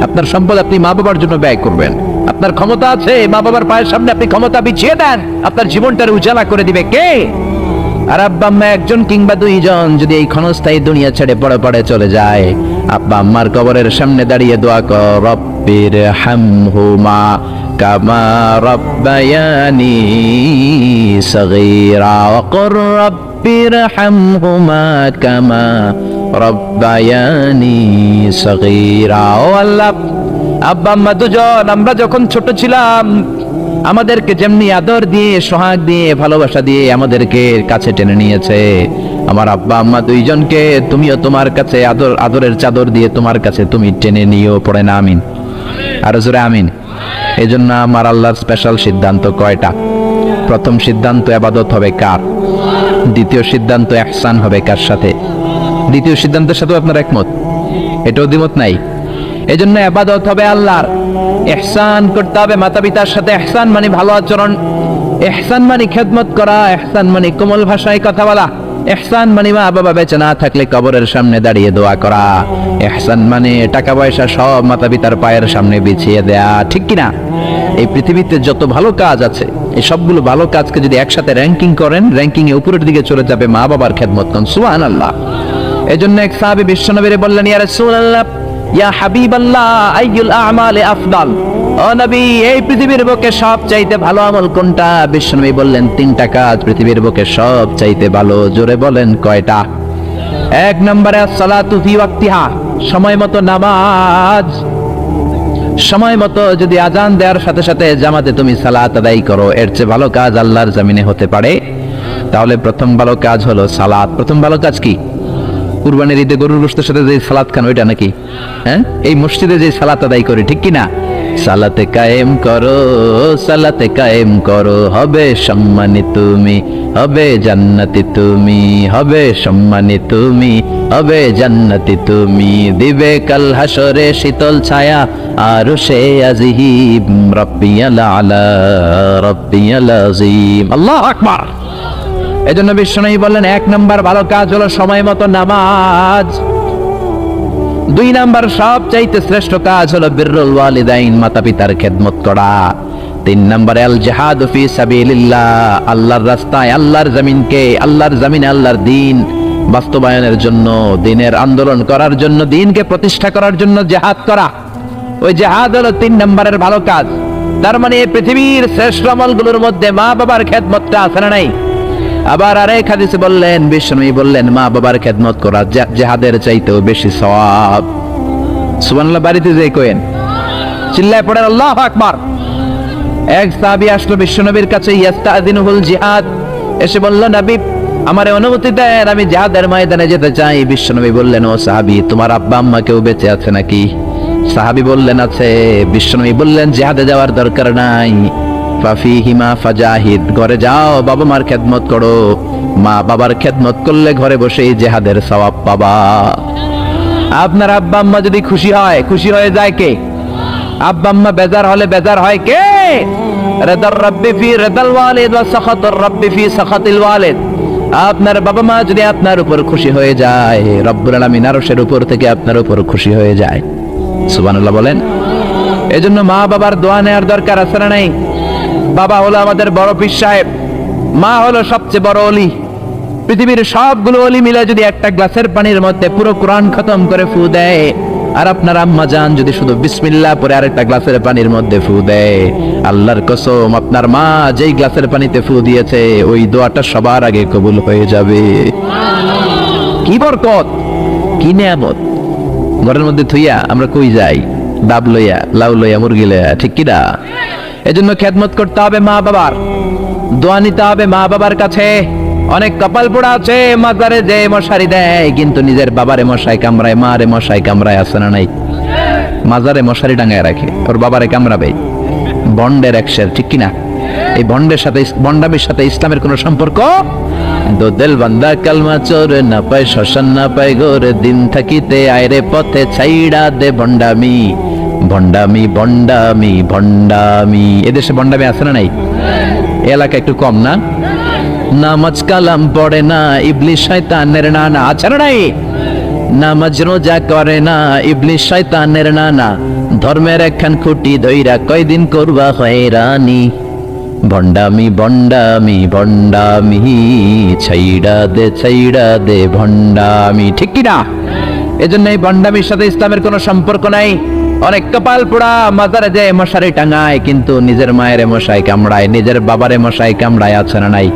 আপনার সম্পদ আপনি মা বাবার জন্য ব্যয় করবেন, আপনার ক্ষমতা আছে মা বাবার পায়ের সামনে আপনি ক্ষমতা বিছিয়ে দেন, আপনার জীবনটার উজালা করে দিবে কে? আর আব্বা আম্মা একজন কিংবা দুইজন যদি এই ক্ষণস্থায়ী দুনিয়া ছেড়ে পড়ে পড়ে চলে যায়, আব্বা আম্মার কবরের সামনে দাঁড়িয়ে দোয়া কর, রব্বিরহামহুমা কামা রাব্বায়ানি সাগীরা ওয়া কুর রাব্বিরহামহুমা কামা রাব্বায়ানি সাগীরা। ও আল্লাহ, আব্বা আম্মা দুজন আমরা যখন ছোট ছিলাম, আমাদেরকে যেমনি আদর দিয়ে, সোহাগ দিয়ে, ভালোবাসা দিয়ে আমাদেরকে কাছে টেনে নিয়েছে, আমার আব্বা আম্মা দুইজনকে তুমিও তোমার কাছে আদরের চাদর দিয়ে তোমার কাছে তুমি টেনে নিও। পড়ে না আমিন? আর জোরে আমিন। এই জন্য আমার আল্লাহর স্পেশাল সিদ্ধান্ত কয়টা? প্রথম সিদ্ধান্ত ইবাদত হবে কার? দ্বিতীয় সিদ্ধান্ত ইহসান হবে কার সাথে? দ্বিতীয় সিদ্ধান্তের সাথে আপনার একমত? এটাও দ্বিমত নাই? এই জন্য ইবাদত হবে আল্লাহর, ইহসান করতে হবে মাতা পিতার সাথে। ইহসান মানে ভালো আচরণ, ইহসান মানে খেদমত করা, ইহসান মানে কোমল ভাষায় কথা বলা, ইহসান মানে মা বাবা বেঁচে না থাকলে কবরের সামনে দাঁড়িয়ে দোয়া করা, ইহসান মানে টাকা পয়সা সব মাতা পিতার পায়ের সামনে বিছিয়ে দেয়া, ঠিক কিনা? এই পৃথিবীতে যত ভালো কাজ আছে, এই সবগুলো ভালো কাজকে যদি একসাথে র্যাঙ্কিং করেন, র্যাঙ্কিং এ উপরের দিকে চলে যাবে মা বাবার খেদমত করেন। সুবহানাল্লাহ। এজন্য এক সাহাবী বিশ্বনবীরে বললেন, ইয়া রাসূলুল্লাহ, ইয়া হাবিবাল্লাহ, আইয়ুল আ'মালি আফদাল? ও নবী, এই পৃথিবীর বুকে সবচাইতে ভালো আমল কোনটা? বিশ্বনবী বললেন 3টা কাজ পৃথিবীর বুকে সবচাইতে ভালো। জোরে বলেন কয়টা? 1 নম্বরে as-সালাতু ফি ওয়াক্তিহা, সময় মতো নামাজ। সময় মতো যদি আজান দেওয়ার সাথে সাথে জামাতে তুমি সালাত আদায় করো, এর চেয়ে ভালো কাজ আল্লাহর জমিনে হতে পারে? তাহলে প্রথম ভালো কাজ হলো সালাত। প্রথম ভালো কাজ কি? কুরবানির ঈদে গরুর গোশতের সাথে যে সালাত খান ওইটা নাকি? হ্যাঁ, এই মসজিদে যে সালাত আদায় করি, ঠিক কি না? সালাতে কায়েম করো, সালাতে কায়েম করো, হবে সম্মানী তুমি, হবে জান্নাতি তুমি, হবে সম্মানী তুমি, হবে জান্নাতি তুমি। দিবে কাল হাসরে শীতল ছায়া আরশে আজিম, রাব্বিয়াল আলা, রাব্বিয়াল আযীম। আল্লাহু আকবার। এজন্য বিশ্বনবী বললেন, 1 নাম্বার ভালো কাজ হলো সময় মতো নামাজ। 2 নাম্বার সবচাইতে শ্রেষ্ঠ কাজ হলো বিররুল ওয়ালিদাইন, মাতা পিতার খেদমত করা। 3 নাম্বারে আল জিহাদ ফি সাবিলিল্লাহ, আল্লাহর রাস্তায়, আল্লাহর জমিনকে, আল্লাহর জমিনে আল্লাহর দ্বীন বাস্তবায়নের জন্য, দ্বীনের আন্দোলন করার জন্য, দ্বীনকে প্রতিষ্ঠা করার জন্য জিহাদ করা। ওই জিহাদ হলো 3 নাম্বারের ভালো কাজ। তার মানে এই পৃথিবীর শ্রেষ্ঠ আমলগুলোর মধ্যে মা বাবার খেদমতটা আছে না নাই? আবার আরেক হাদিসে বললেন, বিশ্বনবী বললেন, মা বাবার খেদমত করা জিহাদের চাইতেও বেশি সওয়াব। সুবহানাল্লাহ। বাড়িতে যাই কইেন, চিল্লায় পড়েন আল্লাহু আকবার। এক সাহাবী আসলো বিশ্বনবীর কাছে, ইয়াস্তাযিনুল জিহাদ, এসে বলল, নবী আমারে অনুমতি দেন, আমি জিহাদের ময়দানে যেতে চাই। বিশ্বনবী বললেন, ও সাহাবী, তোমার আব্বা আম্মা কেউ বেঁচে আছে নাকি? সাহাবী বললেন, আছে। বিশ্বনবী বললেন, জিহাদে যাওয়ার দরকার নাই, ফাফিহিমা ফাজাহিদ, ঘরে যাও, বাবা মার খেদমত করো। মা বাবার খেদমত করলে ঘরে বসেই জিহাদের সওয়াব পাবা। আপনার আব্বা আম্মা যদি খুশি হয়, খুশি হয়ে যায় কে? আব্বা আম্মা বেজার হলে বেজার হয় কে? রিদার রাব্বি ফি রিদাল ওয়ালিদ ওয়া সাখাতুর রাব্বি ফি সাখাতিল ওয়ালিদ। আপনার বাবা মা যদি আপনার উপর খুশি হয়ে যায়, রব্বুল আলামিন আরশের উপর থেকে আপনার উপর খুশি হয়ে যায়। সুবহানাল্লাহ বলেন। এজন্য মা বাবার দোয়া নেওয়ার দরকার আছে না নাই? বাবা হলো আমাদের বড় পীর সাহেব, মা হলো সবচেয়ে বড় ওলি। পৃথিবীর সবগুলো ওলি মিলে যদি একটা গ্লাসের পানির মধ্যে পুরো কোরআন খতম করে ফু দেয়, আর আপনার আম্মা জান যদি শুধু বিসমিল্লাহ পরে আরেকটা গ্লাসের পানির মধ্যে ফু দেয়, আল্লাহর কসম আপনার মা যেই গ্লাসের পানিতে ফু দিয়েছে ওই দোয়াটা সবার আগে কবুল হয়ে যাবে। কি বরকত, কি নিয়ামত। ঘরের মধ্যে থুইয়া আমরা কই যাই? ডাব লইয়া, লাউ লইয়া, মুরগি লইয়া, ঠিক কি না? এজন্য খেদমত করতে হবে মা বাবার, দোয়া নিতে হবে মা বাবার কাছে। অনেক কপাল পোড়া আছে, মাজারে যে মশারি দেয় কিন্তু নিজের বাবারে মশাই কামড়ায়, মারে মশাই কামড়ায়, আছে না নাই? মাজারে মশারি টাঙায় রাখে, ওর বাবারে কামড়াবে। বন্ডের একশের, ঠিক কিনা? এই বন্ডের সাথে, বন্ডামির সাথে ইসলামের কোন সম্পর্ক? দো দিল বান্দা কালমা চোর, না পায় শ্মশান না পায় ঘোর, দিন থাকিতে আয়রে পথে ছাইড়া দে ভণ্ডামি, ভণ্ডামি ভণ্ডামি ভণ্ডামি। এদেশে ভণ্ডামি আছে না নাই? এলাকা একটু কম না? নামাজ কালাম পড়ে না, ইবলিস শয়তানের নানা, আছে না নাই? নামাজ রোজা করে না, ইবলিস শয়তানের নানা, ধর্মের একখান খুঁটি ধইরা কয়দিন করবা হয়রানি, ভণ্ডামি ভণ্ডামি ভণ্ডামি, ছাইড়া দে ভণ্ডামি, ঠিক কি না? এজন্য এই ভণ্ডামির সাথে ইসলামের কোনো সম্পর্ক নাই। অনেক কপাল পোড়া, মাজারে যায় মশারি টাঙায় কিন্তু নিজের মায়ের মশাই কামড়ায়, নিজের বাবারে মশাই কামড়ায়, আছে না নাই?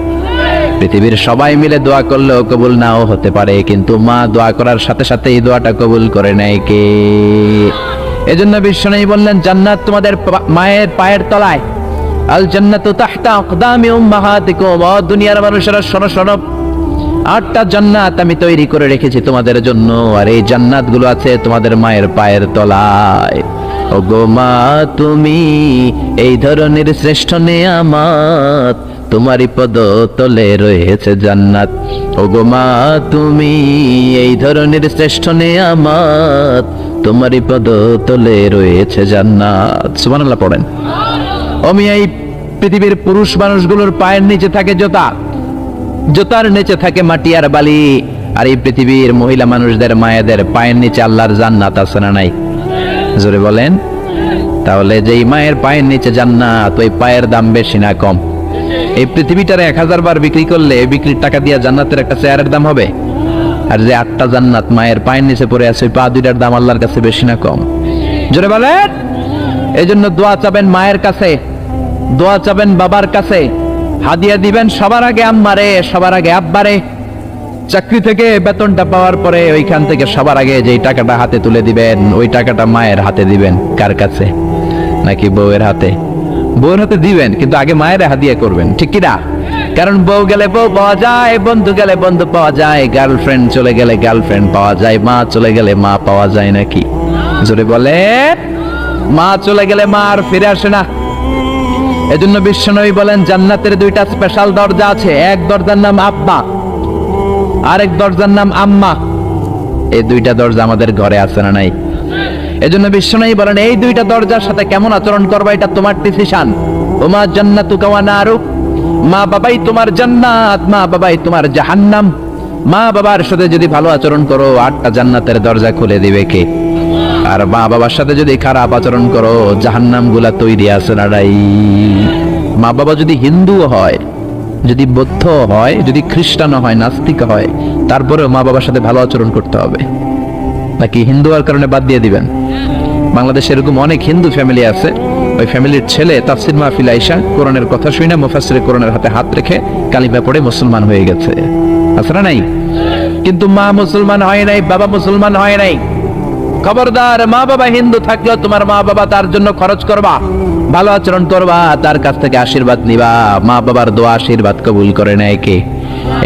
পৃথিবীর সবাই মিলে দোয়া করলেও কবুল নাও হতে পারে, কিন্তু মা দোয়া করার সাথে সাথে এই দোয়াটা কবুল করে নেয় কে? এজন্য বিশ্বনবী বললেন, জান্নাত তোমাদের মায়ের পায়ের তলায়, আল জান্নাতু তাহতা আকদামি উম্মাহাতিকুম। ও দুনিয়ার মানুষেরা শোনো শোনো, 8টা জান্নাত আমি তৈরি করে রেখেছি তোমাদের জন্য, আর এই জান্নাত গুলো আছে তোমাদের মায়ের পায়ের তলায়। ওগো মা তুমি এই ধরনের শ্রেষ্ঠ নেয়ামত, তোমারই পদ তলে রয়েছে জান্নাত। ওগো মা তুমি এই ধরনের শ্রেষ্ঠ নেয়ামত, তোমারই পদ তলে রয়েছে জান্নাত। সুবহানাল্লাহ পড়েন। আমি এই পৃথিবীর পুরুষ মানুষগুলোর পায়ের নিচে থাকে জুতা, জুতার নিচে থাকে মাটি আর বালি, আর এই পৃথিবীর মহিলা মানুষদের, মায়েদের পায়ের নিচে আল্লাহর জান্নাত আছে না নাই? জোরে বলেন। তাহলে যেই মায়ের পায়ের নিচে জান্নাত, ওই পায়ের দাম বেশি না কম? এই পৃথিবীটার 1000 বার বিক্রি করলে বিক্রির টাকা দিয়ে জান্নাতের একটা চেয়ারের দাম হবে। আর যে 8টা জান্নাত মায়ের পায়ের নিচে পড়ে আছে, ওই পা দুইটার দাম আল্লাহর কাছে বেশি না কম? জোরে বলেন। এই জন্য দোয়া চাবেন মায়ের কাছে, দোয়া চাবেন বাবার কাছে, হাদিয়া দিবেন সবার আগে আম্মারে, সবার আগে আব্বারে। চাকরি থেকে বেতনটা পাওয়ার পরে ওইখান থেকে সবার আগে যেই টাকাটা হাতে তুলে দিবেন, ওই টাকাটা মায়ের হাতে দিবেন। কার কাছে? নাকি বউয়ের হাতে? বউয়ের হাতে দিবেন, কিন্তু আগে মায়ের হাদিয়া করবেন, ঠিক কি না? কারণ বউ গেলে বউ পাওয়া যায়, বন্ধু গেলে বন্ধু পাওয়া যায়, গার্লফ্রেন্ড চলে গেলে গার্লফ্রেন্ড পাওয়া যায়, মা চলে গেলে মা পাওয়া যায় নাকি? জোরে বলে। মা চলে গেলে মা আর ফিরে আসে না। এজন্য বিশ্বনবী বলেন জান্নাতের দুইটা স্পেশাল দরজা আছে, এক দরজার নাম আব্বা, আরেক দরজার নাম আম্মা। এই দুইটা দরজা আমাদের ঘরে আছে না নাই? এজন্য বিশ্বনবী বলেন এই দুইটা দরজার সাথে কেমন আচরণ করবা এটা তোমার ডিসিশন। ওমা জান্নাতুকা ওয়া নারু, মা বাবাই তোমার জান্নাত, মা বাবাই তোমার জাহান্নাম। মা বাবার সাথে যদি ভালো আচরণ করো 8টা জান্নাতের দরজা খুলে দিবে কে? আর মা বাবার সাথে যদি খারাপ আচরণ করো জাহান্নাম গুলা তৈরি আছে না নাই? মা বাবা যদি হিন্দু হয়, যদি বৌদ্ধ হয়, যদি খ্রিস্টান হয়, নাস্তিক হয়, তারপরেও মা বাবার সাথে ভালো আচরণ করতে হবে। নাকি হিন্দু হওয়ার কারণে বাদ দিয়ে দিবেন? বাংলাদেশে এরকম অনেক হিন্দু ফ্যামিলি আছে, ওই ফ্যামিলির ছেলে তাফসির মাহফিল আইসা কোরআনের কথা শুনে মুফাসসিরে কোরআনের হাতে হাত রেখে কালিমা পড়ে মুসলমান হয়ে গেছে, আছে না নাই? কিন্তু মা মুসলমান হয় নাই, বাবা মুসলমান হয় নাই। খবরদার, মা বাবা হিন্দু থাকলেও তোমার মা বাবা তার জন্য খরচ করবা, ভালো আচরণ করবা, তার কাছ থেকে আশীর্বাদ নিবা। মা বাবার দোয়া আশীর্বাদ কবুল করে নেয় কে?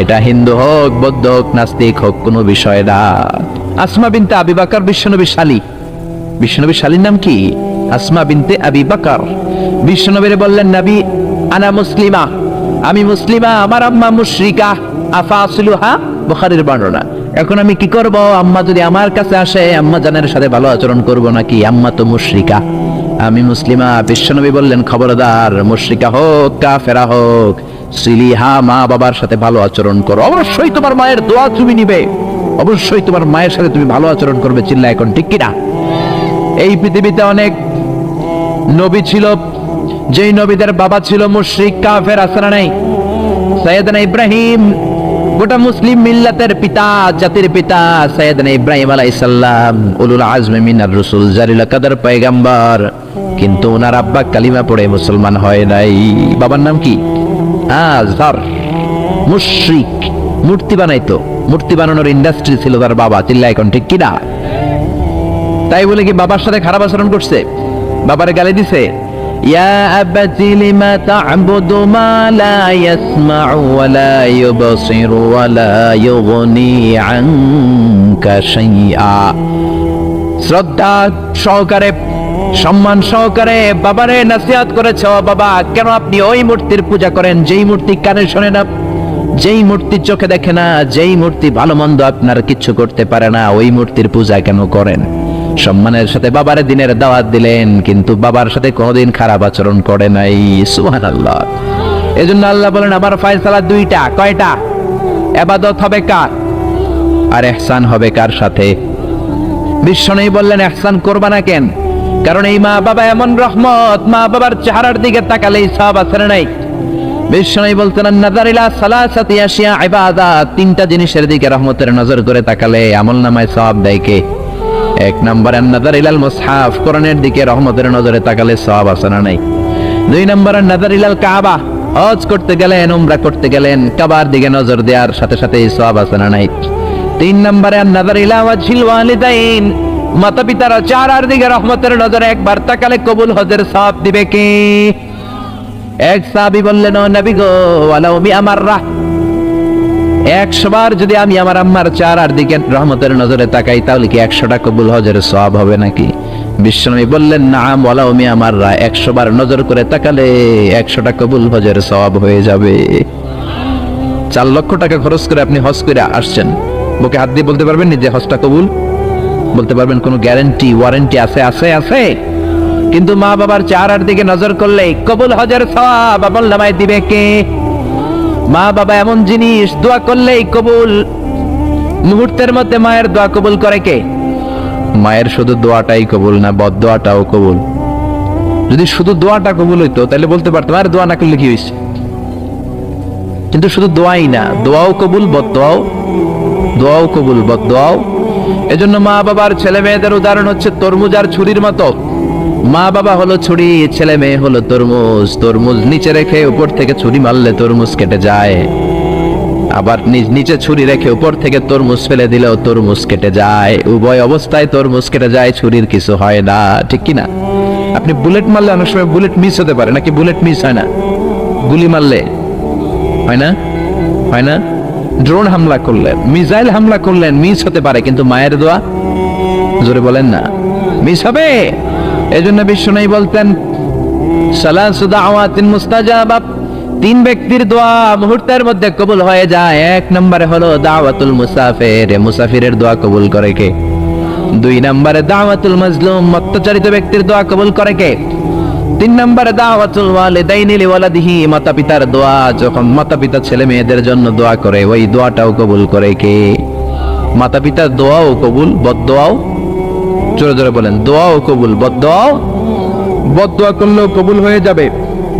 এটা হিন্দু হোক, বৌদ্ধ হোক, নাস্তিক হোক, কোনো বিষয় না। আসমা বিনতে আবি বকর বিশ্বনবীর শালী। বিশ্বনবীর শালীর নাম কি? আসমা বিনতে আবি বকর। বিশ্বনবীর বললেন নবী আনা মুসলিমা, আমি মুসলিমা, আমার আম্মা মুশরিকা, আফাসিলুহা, বুখারীর বর্ণনা। এখন আমি কি করব? আম্মা যদি আমার কাছে আসে আম্মা জানের সাথে ভালো আচরণ করব নাকি? আম্মা তো মুশরিকা, আমি মুসলিমা। বিশ্বনবী বললেন খবরদার, মুশরিকা হোক কাফেরা হোক, সিলিহা, মা বাবার সাথে ভালো আচরণ করো। অবশ্যই তোমার মায়ের দোয়া তুমি নিবে, অবশ্যই তোমার মায়ের সাথে তুমি ভালো আচরণ করবে। চিল্লা এখন ঠিক কিনা? এই পৃথিবীতে অনেক নবী ছিল, যেই নবীদের বাবা ছিল মুশরিক কাফের, আছে না নাই? সাইয়েদনা ইব্রাহিম গোটা মুসলিম মিল্লাতের পিতা, জাতির পিতা সাইয়েদনা ইব্রাহিম আলাইহিস সালাম, উলুল আজমি মিনার রাসূল, জালিল কাদের পয়গম্বর, কিন্তু ওনার আব্বা কালিমা পড়ে মুসলমান হয় নাই। বাবার নাম কি? আযর। মুশরিক, মূর্তি বানাইতো, মূর্তি বানানোর ইন্ডাস্ট্রি ছিল তার বাবা। চিল্লা এখন ঠিক কিনা? তাই বলে কি বাবার সাথে খারাপ আচরণ করছে? বাবারে গালি দিছে? ইয়া আবাতি লিমা তা'বুদু মা লা ইয়াসমা'ু ওয়া লা ইউবসিরু ওয়া লা ইউগনি আনকা শাইআ। শ্রদ্ধা সহকারে, সম্মান সহকারে বাবারে নসিহত করেছ, বাবা কেন আপনি ওই মূর্তির পূজা করেন যেই মূর্তি কানে শোনে না, যেই মূর্তি চোখে দেখে না, যেই মূর্তি ভালো মন্দ আপনার কিচ্ছু করতে পারে না, ওই মূর্তির পূজা কেন করেন? সম্মানের সাথে বাবারে দিনের দাওয়াত দিলেন, কিন্তু বাবার সাথে কোনোদিন খারাপ আচরণ করে নাই। সুবহানাল্লাহ। এজন্য আল্লাহ বলেন আমার ফয়সালা দুইটা। কয়টা? ইবাদত হবে কার আর ইহসান হবে কার সাথে? বিশ্বনবী বললেন ইহসান করবা না কেন? কারণ এই মা বাবা এমন রহমত, মা বাবার চেহারার দিকে তাকালেই সওয়াব আছে না নাই? বিশ্বনবী বলতেন নাযার ইলা সালাসাতি আশিয়া ইবাদাত, তিনটা জিনিসের দিকে রহমতের নজর করে তাকালে আমলনামায় সওয়াব দেয় কে? এক নম্বর নাযার ইলাল মুসহাফ, কোরআনের দিকে রহমতের নজরে তাকালে সওয়াব আছে না নাই? দুই নম্বর নাযার ইলাল কাবা, হজ করতে গেলেন, উমরা করতে গেলেন, কাবার দিকে নজর দেওয়ার সাথে সাথে সওয়াব আছে না নাই? তিন নম্বরে নাযার ইলা ওয়াজহিল ওয়ালিদাইন, মাতা পিতার চেহারার দিকে রহমতের নজরে একবার তাকালে কবুল হজের সওয়াব দিবে কে? এক সাহাবী বললেন ও নবী গো, ওয়ালাউ মি'আমাররা, 100 বার যদি আমি আমার আম্মার চেহারার দিকে রহমতের নজরে তাকাই তাহলে কি 100টা কবুল হজের সওয়াব হবে নাকি? বিশ্বনবী বললেন নাম, ওয়ালাউ মি'আমাররা, 100 বার নজর করে তাকালে 100টা কবুল হজের সওয়াব হয়ে যাবে। 4 লক্ষ টাকা খরচ করে আপনি হজ করে আসছেন, বুকে হাত দিয়ে বলতে পারবেন যে হজটা কবুল? বলতে পারবেন? কোনো গ্যারান্টি ওয়ারেন্টি আছে? আছে আছে। কিন্তু মা বাবার চেহারার দিকে নজর করলে কবুল হজের সওয়াব আমলনামায় দিবে কে? মা বাবা এমন জিনিস, দোয়া করলেই কবুল। মুহূর্তের মধ্যে মায়ের দোয়া কবুল করে কে? মায়ের শুধু দোয়াটাই কবুল না, বদদোয়াটাও কবুল। যদি শুধু দোয়াটা কবুল হইতো তাহলে বলতে পারতাম আর দোয়া না করলে কি হয়েছে। কিন্তু শুধু দোয়াই না, দোয়াও কবুল, বদদোয়াও, দোয়াও কবুল, বদদোয়াও। এজন্য মা বাবার ছেলে মেয়েদের উদাহরণ হচ্ছে তরমুজ আর ছুরির মতো। মা বাবা হলো ছুরি, ছেলে মেয়ে হলো তরমুজ। তরমুজ নিচে রেখে উপর থেকে ছুরি মারলে তরমুজ কেটে যায়, আবার নিচে ছুরি রেখে উপর থেকে তরমুজ ফেলে দিলেও তরমুজ কেটে যায়। উভয় অবস্থায় তরমুজ কেটে যায়, ছুরির কিছু হয় না, ঠিক কি না? আপনি বুলেট মারলে অনেক সময় বুলেট মিস হতে পারে, নাকি বুলেট মিস হয় না? গুলি মারলে হয় না? হয় না? ড্রোন হামলা করলেন, মিসাইল হামলা করলেন, মিস হতে পারে, কিন্তু মায়ের দোয়া, জোরে বলেন না, মিস হবে? এজন্য বিশ্বনবী বলতেন সালাসু দাওয়াতিন মুস্তাজাবা, তিন ব্যক্তির দোয়া মুহূর্তের মধ্যে কবুল হয়ে যায়। এক নম্বরে হলো দাওয়াতুল মুসাফির, মুসাফিরের দোয়া কবুল করে কে? দুই নম্বরে দাওয়াতুল মাজলুম, অত্যাচারিত ব্যক্তির দোয়া কবুল করে কে? তিন নম্বরে দাওয়াতুল ওয়ালিদাইনি লিওয়ালাদিহি, মাতা পিতার দোয়া, যখন মাতা পিতা ছেলে মেয়েদের জন্য দোয়া করে ওই দোয়াটাও কবুল করে কে? মাতা পিতার দোয়াও কবুল, বদদোয়াও, জোরে জোরে বলেন, দোয়াও কবুল, বদদোয়াও, বদদোয়া করলেও কবুল হয়ে যাবে।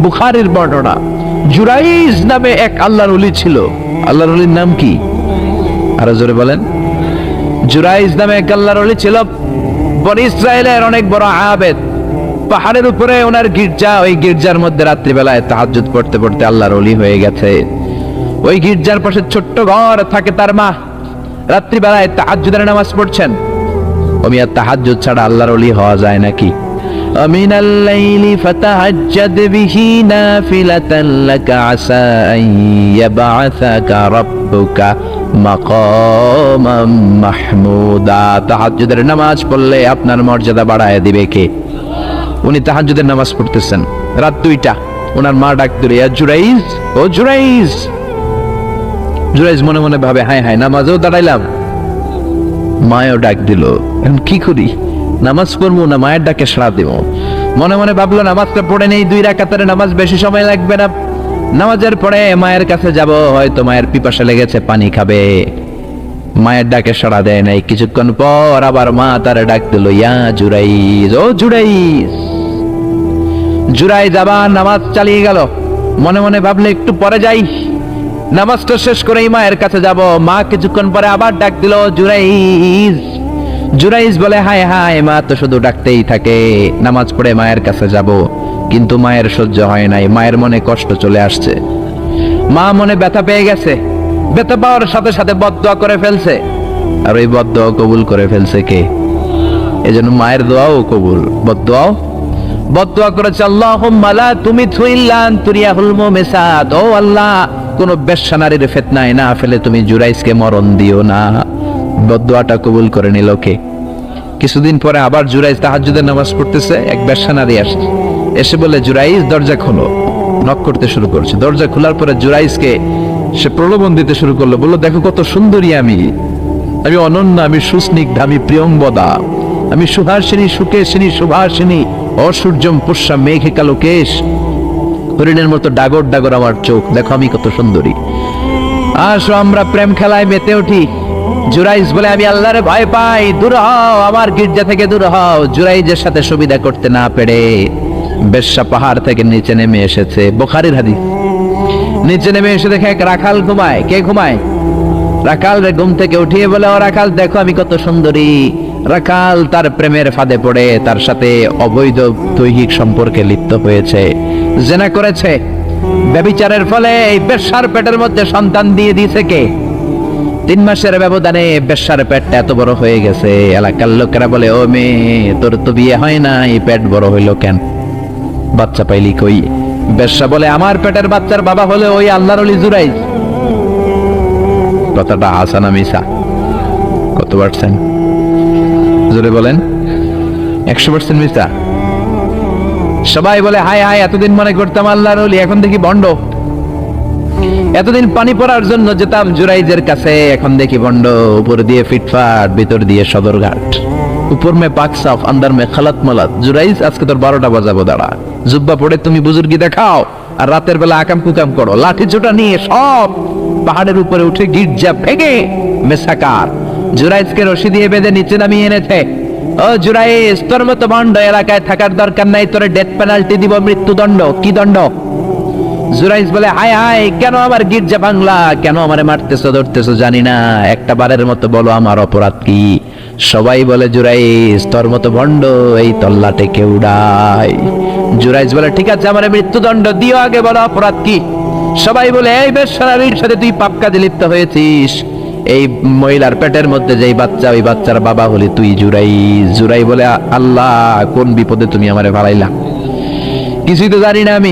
বুখারীর বর্ণনা, জুরাইজ নামে এক আল্লাহর ওলি ছিল। আল্লাহর ওলির নাম কি? আরো জোরে বলেন। জুরাইজ নামে এক আল্লাহর ওলি ছিল, বনি ইসরায়েলের অনেক বড় আবেদ। পাহাড়ের উপরে ওনার গির্জা, ওই গির্জার মধ্যে রাত্রিবেলায় তাহাজ্জুদ পড়তে পড়তে আল্লাহর ওলি হয়ে গেছে। ওই গির্জার পাশে ছোট্ট ঘর থাকে তার মা, রাত্রিবেলায় তাহাজ্জুদের নামাজ পড়ছেন। ওমি আর তাহাজ্জুদ ছাড়া আল্লাহর ওলি হওয়া যায় নাকি? আমিনাল লাইলি ফাতাহাজ্জাদ বিহি নাফিলাতান লাকা আসা আন ইয়াবআসাকা রাব্বুকা মাকামাম মাহমুদা। তাহাজ্জুদের নামাজ পড়লে আপনার মর্যাদা বাড়ায় দিবে কে? উনি তাহাজ্জুদের নামাজ পড়তেছেন, রাত 2টা, ওনার মা ডাক দিল, ইয়া জুরাইজ, ও জুরাইজ। জুরাইজ মনে মনে ভাবে, হায় হায়, নামাজেও দাঁড়াইলাম, মায়েও ডাক দিল, এখন কি করি? নামাজ পড়বো না মায়ের ডাকে সাড়া দেব? মনে মনে ভাবলো নামাজটা পড়ে নেই, 2 রাকাতের নামাজ, বেশি সময় লাগবে না। নামাজের পরে মায়ের কাছে যাব, হয়তো মায়ের পিপাসা লেগেছে, পানি খাবে। মায়ের ডাকে সাড়া দেয় নাই। কিছুক্ষণ পর আবার মা তার ডাক দিল, ইয়া জুরাইজ, ও জুরাইজ। জুরাইজ আবার নামাজ চালিয়ে গেল। মনে মনে ভাবলে একটু পরে যাই, নামাজটা শেষ করেই মায়ের কাছে যাব। মা কিছুক্ষণ পরে আবার ডাক দিল, জুরাইজ। জুরাইজ বলে, হায় হায়, মা তো শুধু ডাকতেই থাকে, নামাজ পড়ে মায়ের কাছে যাব। কিন্তু মায়ের সহ্য হয় নাই, মায়ের মনে কষ্ট চলে আসছে। মা মনে ব্যথা পেয়ে গেছে, ব্যথা পাওয়ার সাথে সাথে বদদোয়া করে ফেলছে। আর ওই বদদোয়া কবুল করে ফেলছে কে? এজন্য মায়ের দোয়াও কবুল, বদদোয়াও। বদদোয়া করেছে, আল্লাহুম্মা লা তুমিতহু ইল্লা আন তুরিয়াহুল মুমিসাত, ও আল্লাহ, কোন বেশ্যা নারীর ফিতনায় না ফেলে তুমি জুরাইজকে মরণ দিও না। বদদোয়াটা কবুল করে নিল কে? কিছুদিন পরে আবার জুরাইজ তাহাজ্জুদের নামাজ পড়তেছে, এক বেশ্যা নারী আসছে, এসে বলে, জুরাইজ দরজা খোলো। নক করতে শুরু করছে। দরজা খোলার পরে জুরাইজকে সে প্রলোভন দিতে শুরু করলো, বললো, দেখো কত সুন্দরী আমি, আমি অনন্য, আমি সুস্নিগ্ধ, আমি প্রিয়ংবদা, আমি সুহাসিনী, সুকেশিনী, সুভাসিনী, অসূর্যম পুষ্যা মেঘে কালো কেশ, হরিণের মতো ডাগর ডাগর আমার চোখ, দেখো আমি কত সুন্দরী, আসো আমরা প্রেম খেলায় মেতে উঠি। জুরাইজ বলে, আমি আল্লাহরে ভয় পাই, দূর হও, আমার গির্জা থেকে দূর হও। জুরাইজের সাথে সুবিধা করতে না পেরে বেশ্যা পাহাড় থেকে নিচে নেমে এসেছে। বুখারীর হাদিস। নিচে নেমে এসে দেখে এক রাখাল ঘুমায়। কে ঘুমায়? রাখাল রে ঘুম থেকে উঠিয়ে বলে, ও রাখাল, দেখো আমি কত সুন্দরী। রাখাল তার প্রেমের ফাঁদে পড়ে তার সাথে অবৈধ দৈহিক সম্পর্কে লিপ্ত হয়েছে, জিনা করেছে। ব্যভিচারের ফলে এই বেশ্যার পেটের মধ্যে সন্তান দিয়ে দিয়েছে কে? 3 মাসের ব্যবধানে বেশ্যার পেটটা এত বড় হয়ে গেছে। এলাকার লোকেরা বলে, ও মেয়ে, তোর তো বিয়ে হয় না, এই পেট বড় হইলো কেন? বাচ্চা পাইলি কই? বেশ্যা বলে, আমার পেটের বাচ্চার বাবা হলে ওই আল্লাহর ওলি জুরাইজ। কথাটা হাসা না মিছা? কত পার্সেন্ট? জোরে বলেন। 100% মিছা? সবাই বলে, হায় হায়, এতদিন মনে করতাম আল্লাহর ওলি, এখন দেখি ভণ্ড। এতদিন পানি পড়ার জন্য যেতাম জুরাইজের কাছে, এখন দেখি ভণ্ড। উপর দিয়ে ফিটফাট, ভিতর দিয়ে সদরঘাট। উপর মে পাক সাফ, আন্দার মে খালাত মালাত। জুরাইজ, আজকে তোর 12টা বাজাবো, দাঁড়া। জুব্বা পড়ে তুমি বুজুর্গি দেখাও, আর রাতের বেলা আকাম কুকাম করো। লাঠি ছোটা নিয়ে সব পাহাড়ের উপরে উঠে গির্জা ভেঙে মেসাকার জুরাইজকে রশি দিয়ে বেঁধে নিচে নামিয়ে এনেছে। ও জুরাইজ, তোর মতো ভণ্ড এলাকায় থাকার দরকার নাই, তোরে ডেথ পেনাল্টি দিব, মৃত্যুদণ্ড। কি দণ্ড? জুরাইজ বলে, হায় হায়, কেন আমার গির্জা বাংলা, কেন আমারে মারতেছো ধরতেছো জানি না, একটা বারের মতো বলো আমার অপরাধ কি? সবাই বলে, জুরাইজ, তোর মতো ভণ্ড এই তল্লাটে কেউ উড়ায়। জুরাইজ বলে, ঠিক আছে, আমারে মৃত্যুদণ্ড দিও, আগে বলো অপরাধ কি? সবাই বলে, এই বেশ্যার সাথে তুই পাপ কাজে লিপ্ত হয়েছিস। এই মহিলার পেটের মধ্যে যেই বাচ্চা, ওই বাচ্চার বাবা হলি তুই জুরাইজ। জুরাই বলে, আল্লাহ, কোন বিপদে তুমি আমারে ফালাইলা? কিছুই তো জানি না আমি।